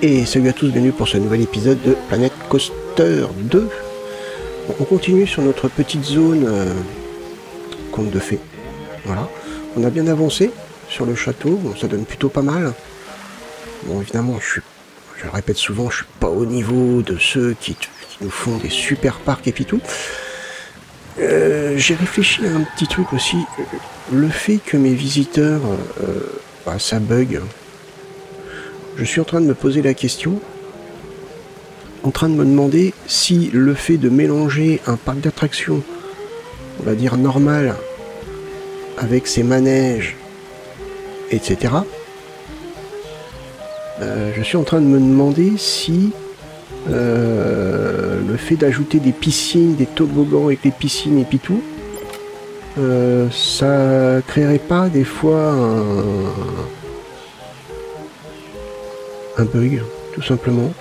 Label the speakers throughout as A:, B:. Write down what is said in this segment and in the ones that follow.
A: Et salut à tous, bienvenue pour ce nouvel épisode de Planet Coaster 2. Bon, on continue sur notre petite zone conte de fées. Voilà. On a bien avancé sur le château, bon, ça donne plutôt pas mal. Bon, évidemment, je le répète souvent, je suis pas au niveau de ceux qui nous font des super parcs et puis tout. J'ai réfléchi à un petit truc aussi. Le fait que mes visiteurs, ça bug. Je suis en train de me poser la question, en train de me demander si le fait de mélanger un parc d'attractions, on va dire normal, avec ses manèges, etc. Je suis en train de me demander si le fait d'ajouter des piscines, des toboggans avec les piscines et puis tout, ça créerait pas des fois un bug, tout simplement.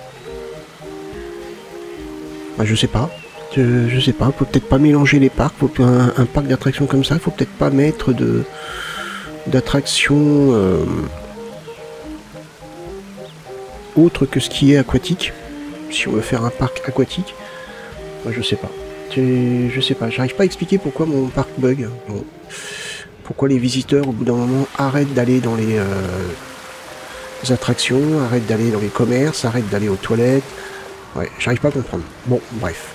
A: Je sais pas. Je sais pas, faut peut-être pas mélanger les parcs, faut un parc d'attractions comme ça, faut peut-être pas mettre d'attractions autre que ce qui est aquatique, si on veut faire un parc aquatique. Je sais pas. Je sais pas, j'arrive pas à expliquer pourquoi mon parc bug. Bon. Pourquoi les visiteurs au bout d'un moment arrêtent d'aller dans les attractions, arrêtent d'aller dans les commerces, arrêtent d'aller aux toilettes. Ouais, j'arrive pas à comprendre. Bon, bref.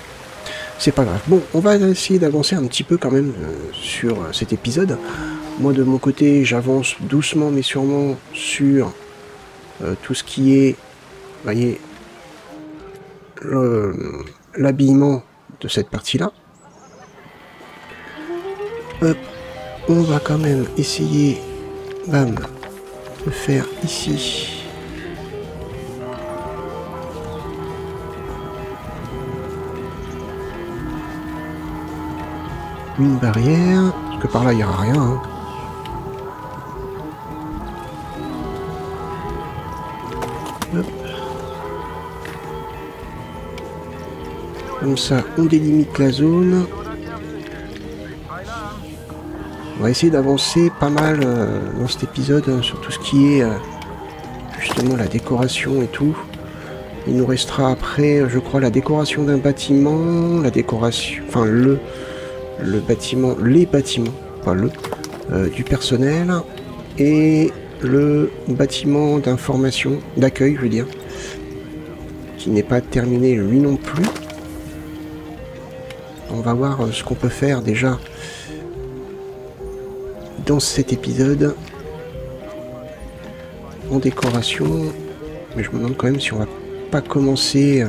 A: C'est pas grave. Bon, on va essayer d'avancer un petit peu quand même sur cet épisode. Moi, de mon côté, j'avance doucement mais sûrement sur tout ce qui est, vous voyez, l'habillement de cette partie-là. Hop, on va quand même essayer, bam, de faire ici une barrière, parce que par là il n'y aura rien. Hein. Hop. Comme ça, on délimite la zone. On va essayer d'avancer pas mal dans cet épisode sur tout ce qui est justement la décoration et tout. Il nous restera après, je crois, la décoration d'un bâtiment, la décoration, enfin le bâtiment, les bâtiments, pas du personnel et le bâtiment d'information, d'accueil, je veux dire, qui n'est pas terminé lui non plus. On va voir ce qu'on peut faire déjà dans cet épisode en décoration, mais je me demande quand même si on va pas commencer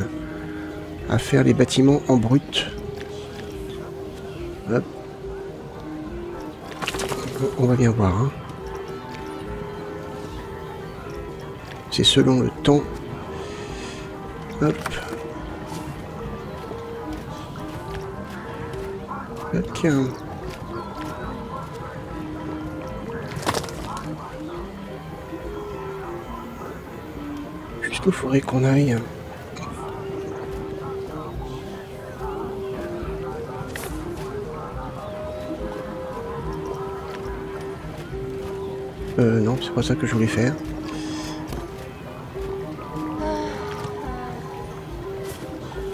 A: à faire les bâtiments en brut. Hop. On va bien voir. Hein. C'est selon le temps. Hop. Ok. Jusqu'où faudrait qu'on aille. Non, c'est pas ça que je voulais faire.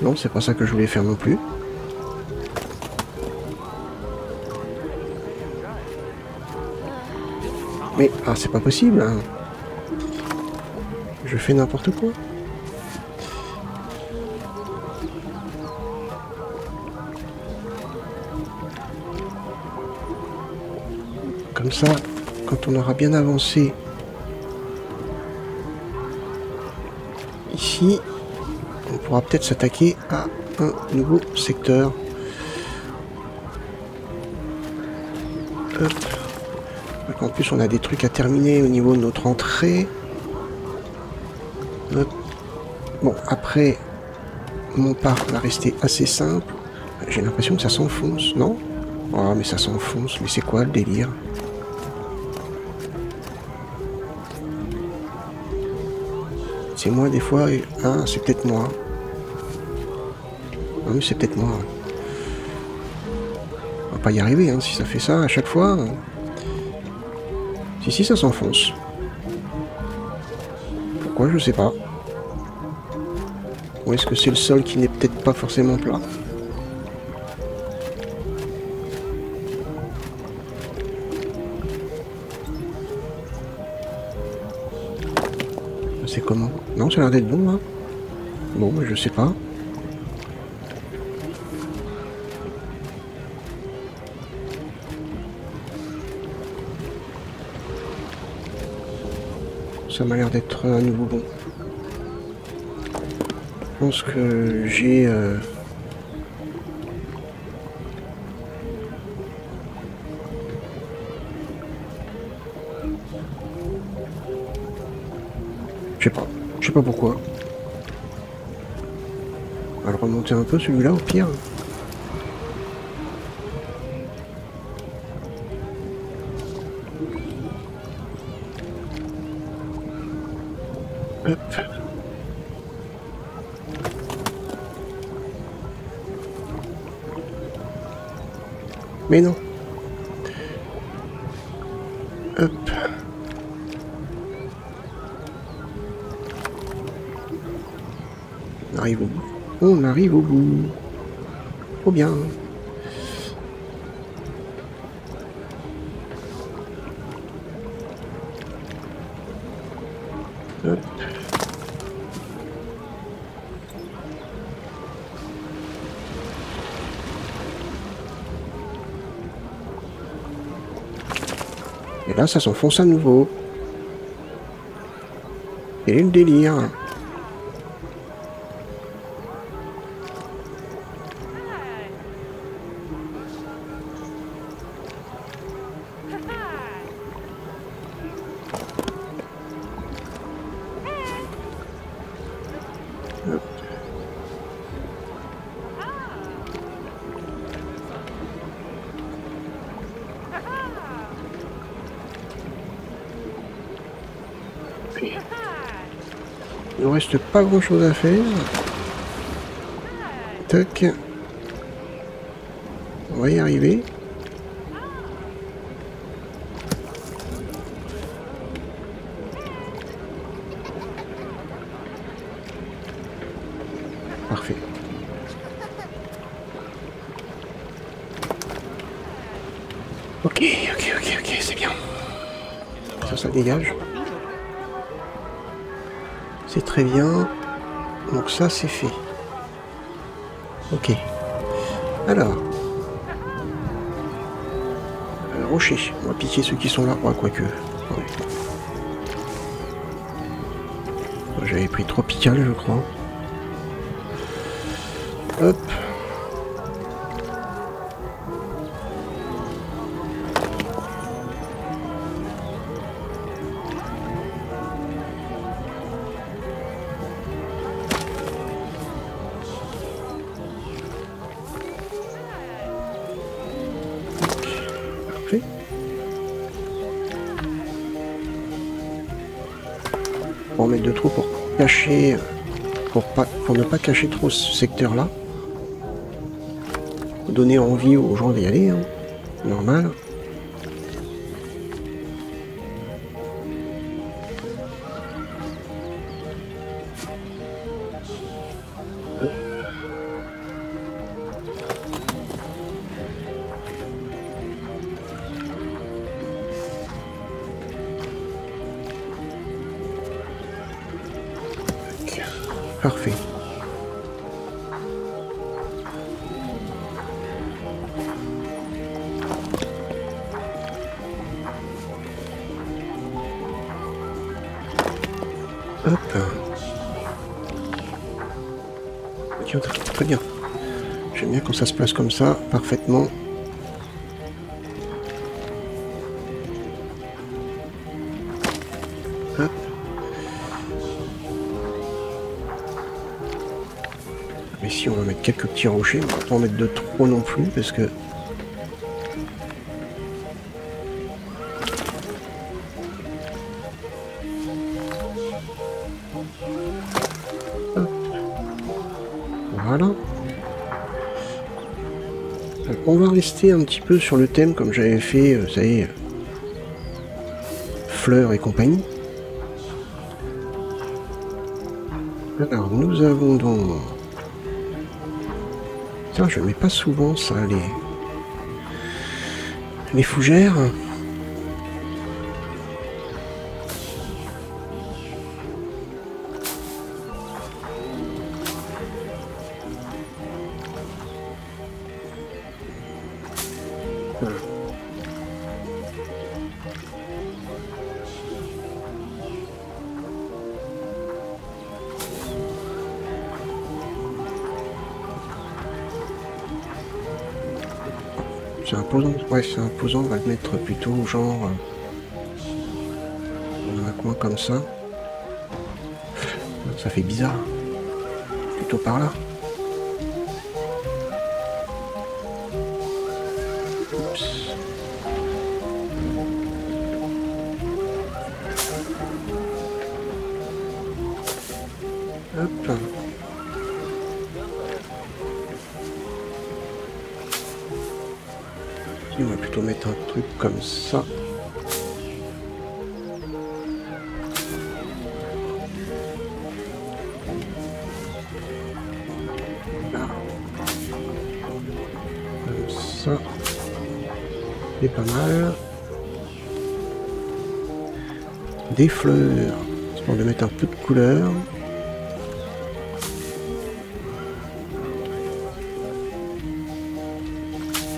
A: Non, c'est pas ça que je voulais faire non plus. Mais, c'est pas possible, hein. Je fais n'importe quoi. Comme ça, quand on aura bien avancé ici, on pourra peut-être s'attaquer à un nouveau secteur. Hop. Donc en plus, on a des trucs à terminer au niveau de notre entrée. Hop. Bon, après, mon parc va rester assez simple. J'ai l'impression que ça s'enfonce, non? Oh, mais ça s'enfonce. Mais c'est quoi le délire? C'est moi des fois, et... c'est peut-être moi. Oui, c'est peut-être moi. On va pas y arriver, hein, si ça fait ça à chaque fois. Si, ça s'enfonce. Pourquoi, je sais pas. Ou est-ce que c'est le sol qui n'est peut-être pas forcément plat? C'est comment? Non, ça a l'air d'être bon, hein. Bon, je sais pas. Ça m'a l'air d'être à nouveau bon. Je pense que j'ai... Je sais pas pourquoi. On va le remonter un peu celui-là au pire. Hop. Mais non. Hop. On arrive au bout. On arrive au bout. Trop bien. Hop. Et là, ça s'enfonce à nouveau. Quel est le délire? Il ne reste pas grand chose à faire. Tac. On va y arriver. Parfait. Ok, c'est bien. Ça dégage. C'est très bien. Donc ça, c'est fait. Ok. Alors. Rocher. On va piquer ceux qui sont là. Ouais, quoique. Ouais. J'avais pris tropical, je crois. Hop. On va mettre de trop pour cacher, pour ne pas cacher trop ce secteur-là. Donner envie aux gens d'y aller, hein. Normal. Parfait. Hop. Ok, très bien. J'aime bien quand ça se place comme ça, parfaitement. Hop. Mais si on va mettre quelques petits rochers, on va pas en mettre de trop non plus parce que... Hop. Voilà. On va rester un petit peu sur le thème comme j'avais fait, vous savez, fleurs et compagnie. Alors, nous avons donc... Tiens, je mets pas souvent ça, les fougères. C'est imposant, ouais, c'est imposant, on va le mettre plutôt genre dans un coin comme ça. Ça fait bizarre. Plutôt par là. Oups. Hop. On va plutôt mettre un truc comme ça. Là. Comme ça. C'est pas mal. Des fleurs. Histoire de mettre un peu de couleur.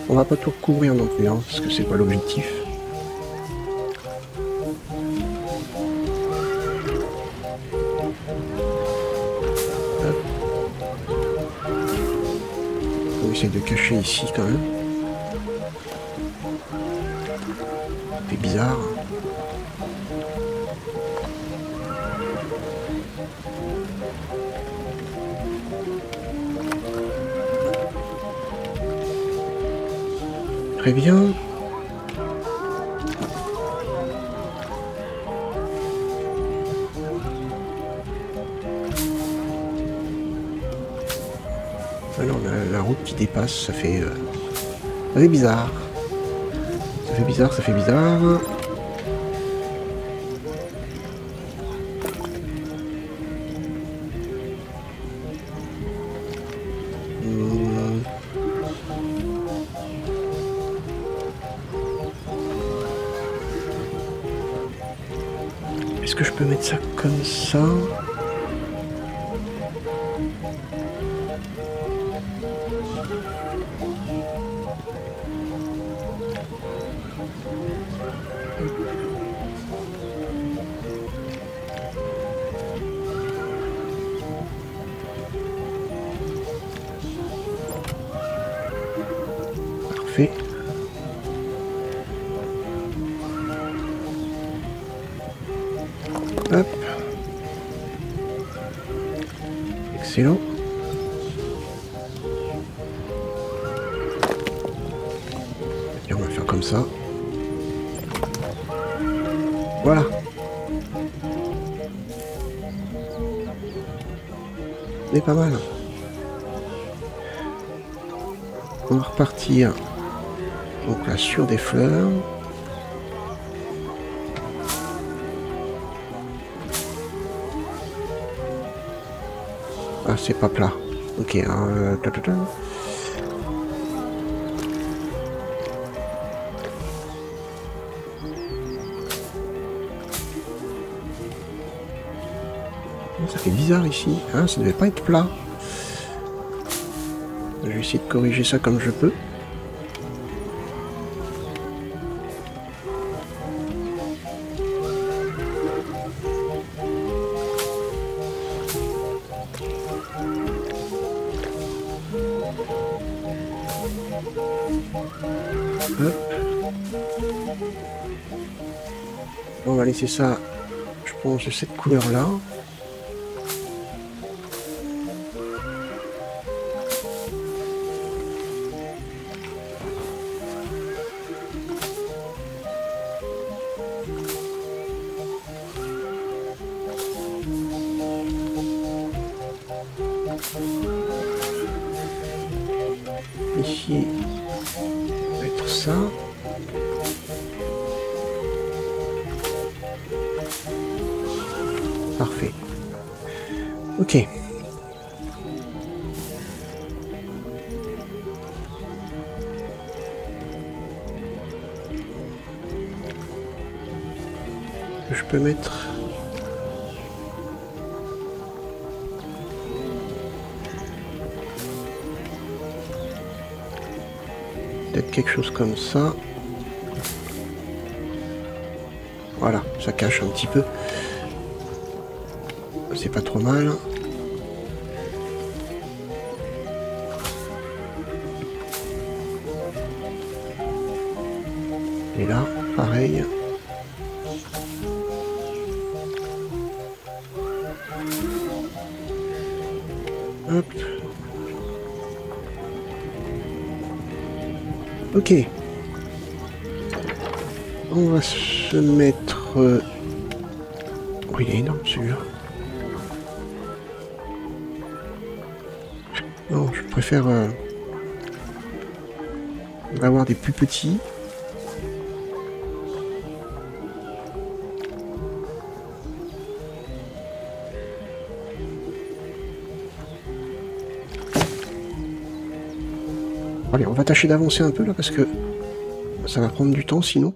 A: On va pas tout recouvrir non plus, hein, parce que c'est pas l'objectif. On essaie de cacher ici quand même. C'est bizarre. Très bien. Alors la route qui dépasse, ça fait bizarre. Ça fait bizarre, ça fait bizarre. Est-ce que je peux mettre ça comme ça? Parfait. Hop. Excellent. Et on va faire comme ça. Voilà. C'est pas mal. On va repartir donc là sur des fleurs. Ah, c'est pas plat. Ok. Ça fait bizarre ici. Hein, ça devait pas être plat. Je vais essayer de corriger ça comme je peux. Hop. On va laisser ça, je pense, de cette couleur-là. Ici, on va mettre ça. Parfait. Ok. Ok. Je peux mettre... Peut-être quelque chose comme ça. Voilà, ça cache un petit peu. C'est pas trop mal. Et là, pareil. Hop. Ok. On va se mettre... Oh, il est énorme celui-là. Non, je préfère avoir des plus petits. Allez, on va tâcher d'avancer un peu là parce que ça va prendre du temps sinon.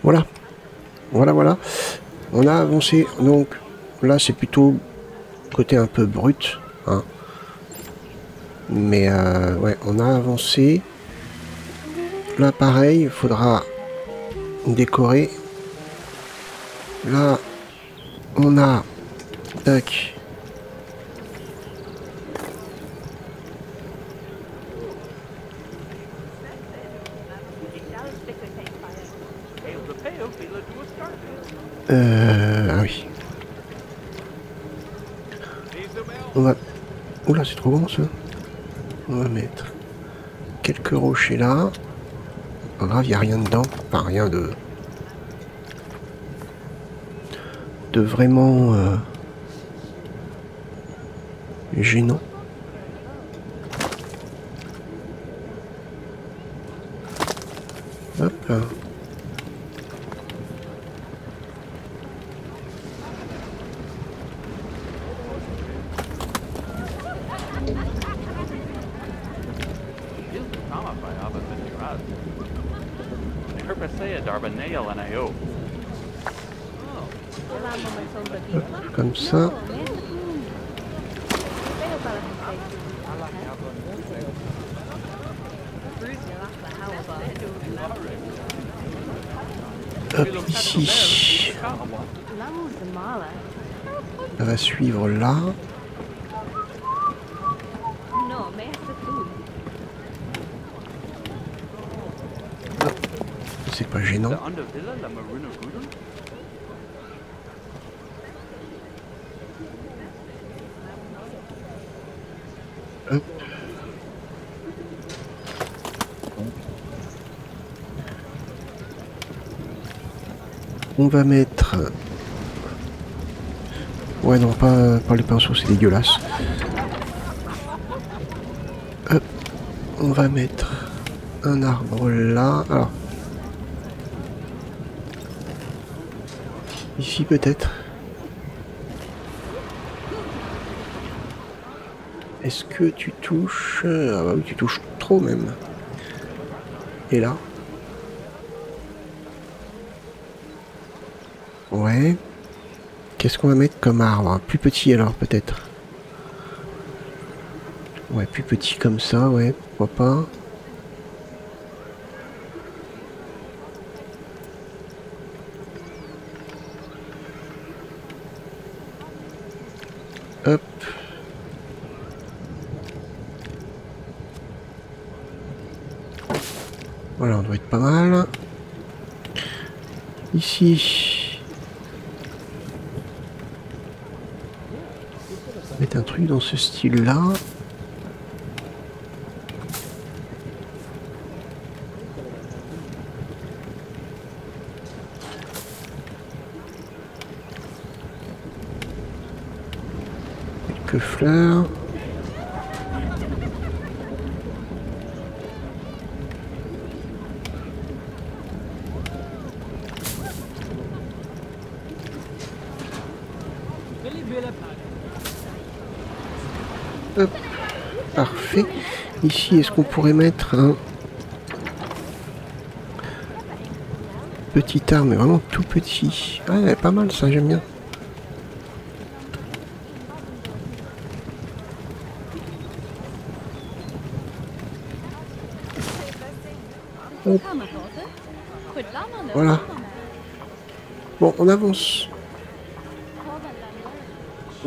A: Voilà. Voilà. On a avancé. Donc là, c'est plutôt côté un peu brut. Hein. Mais ouais, on a avancé. Là, pareil, il faudra décorer. Là, on a... Tac. Ah oui. On va... Oula, c'est trop grand ça. On va mettre quelques rochers là. Pas grave, il n'y a rien dedans. Enfin, rien de vraiment gênant. Hop là. Comme ça. Hop, ici. Ça va suivre là. C'est pas gênant. Hop. On va mettre... Ouais non, pas le pinceau, c'est dégueulasse. Hop. On va mettre un arbre là. Alors. Ici peut-être. Est-ce que tu touches... Ah bah oui, tu touches trop même. Et là. Ouais. Qu'est-ce qu'on va mettre comme arbre? Plus petit alors peut-être. Ouais, plus petit comme ça, ouais, pourquoi pas. Hop. Voilà, on doit être pas mal. Ici. Mettre un truc dans ce style-là. Quelques fleurs. Hop, parfait. Ici, est-ce qu'on pourrait mettre un petit arbre, mais vraiment tout petit? Ouais, pas mal ça, j'aime bien. Hop. Voilà. Bon, on avance.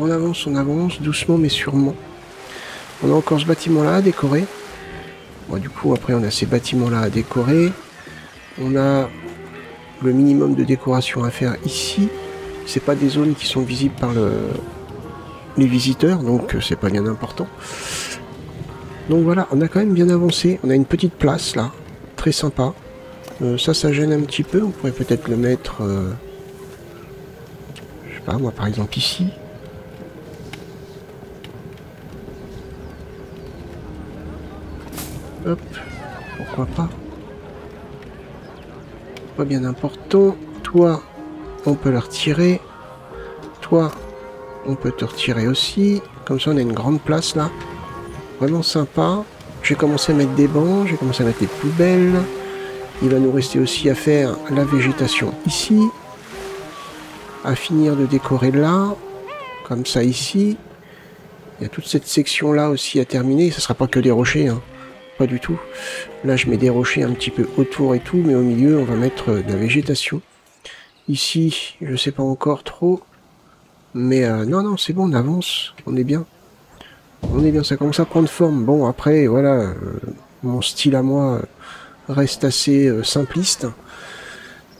A: On avance, doucement mais sûrement. On a encore ce bâtiment-là à décorer. Bon, du coup, après, on a ces bâtiments-là à décorer. On a le minimum de décoration à faire ici. C'est pas des zones qui sont visibles par les visiteurs, donc c'est pas bien important. Donc voilà, on a quand même bien avancé. On a une petite place, là. Très sympa. Ça gêne un petit peu. On pourrait peut-être le mettre... je sais pas, moi, par exemple, ici. Hop, pourquoi pas. Pas bien important. Toi, on peut le retirer. Toi, on peut te retirer aussi. Comme ça, on a une grande place là. Vraiment sympa. J'ai commencé à mettre des bancs, j'ai commencé à mettre des poubelles. Il va nous rester aussi à faire la végétation ici. À finir de décorer là. Comme ça ici. Il y a toute cette section là aussi à terminer. Ce sera pas que des rochers, hein. Pas du tout. Là je mets des rochers un petit peu autour et tout, mais au milieu on va mettre de la végétation. Ici, je sais pas encore trop. Mais non, c'est bon, on avance. On est bien. On est bien, ça commence à prendre forme. Bon, après, voilà, mon style à moi reste assez simpliste.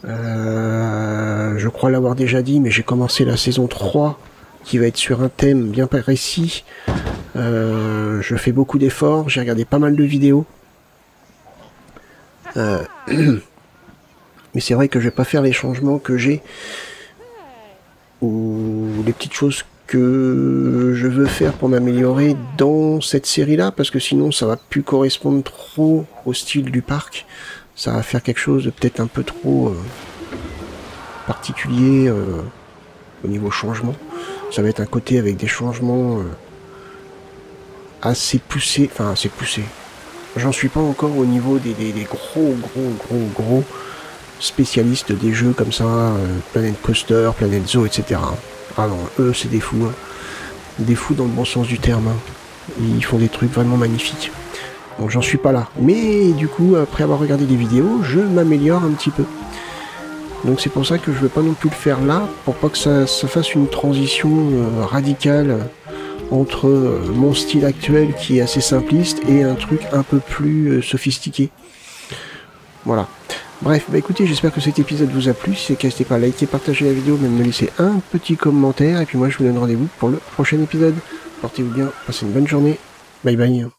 A: Je crois l'avoir déjà dit, mais j'ai commencé la saison 3, qui va être sur un thème bien précis. Je fais beaucoup d'efforts, j'ai regardé pas mal de vidéos. Mais c'est vrai que je vais pas faire les changements que j'ai, ou les petites choses que je veux faire pour m'améliorer dans cette série-là, parce que sinon ça va plus correspondre trop au style du parc. Ça va faire quelque chose de peut-être un peu trop particulier au niveau changement. Ça va être un côté avec des changements assez poussés, enfin assez poussés. J'en suis pas encore au niveau des gros spécialistes des jeux comme ça, Planet Coaster, Planet Zoo, etc. Ah non, eux c'est des fous, hein. Des fous dans le bon sens du terme, hein. Ils font des trucs vraiment magnifiques. Donc j'en suis pas là. Mais du coup, après avoir regardé des vidéos, je m'améliore un petit peu. Donc c'est pour ça que je veux pas non plus le faire là, pour pas que ça fasse une transition radicale entre mon style actuel qui est assez simpliste et un truc un peu plus sophistiqué. Voilà. Bref, bah écoutez, j'espère que cet épisode vous a plu. Si c'est le cas, n'hésitez pas à liker, partager la vidéo, même me laisser un petit commentaire. Et puis moi, je vous donne rendez-vous pour le prochain épisode. Portez-vous bien, passez une bonne journée. Bye bye.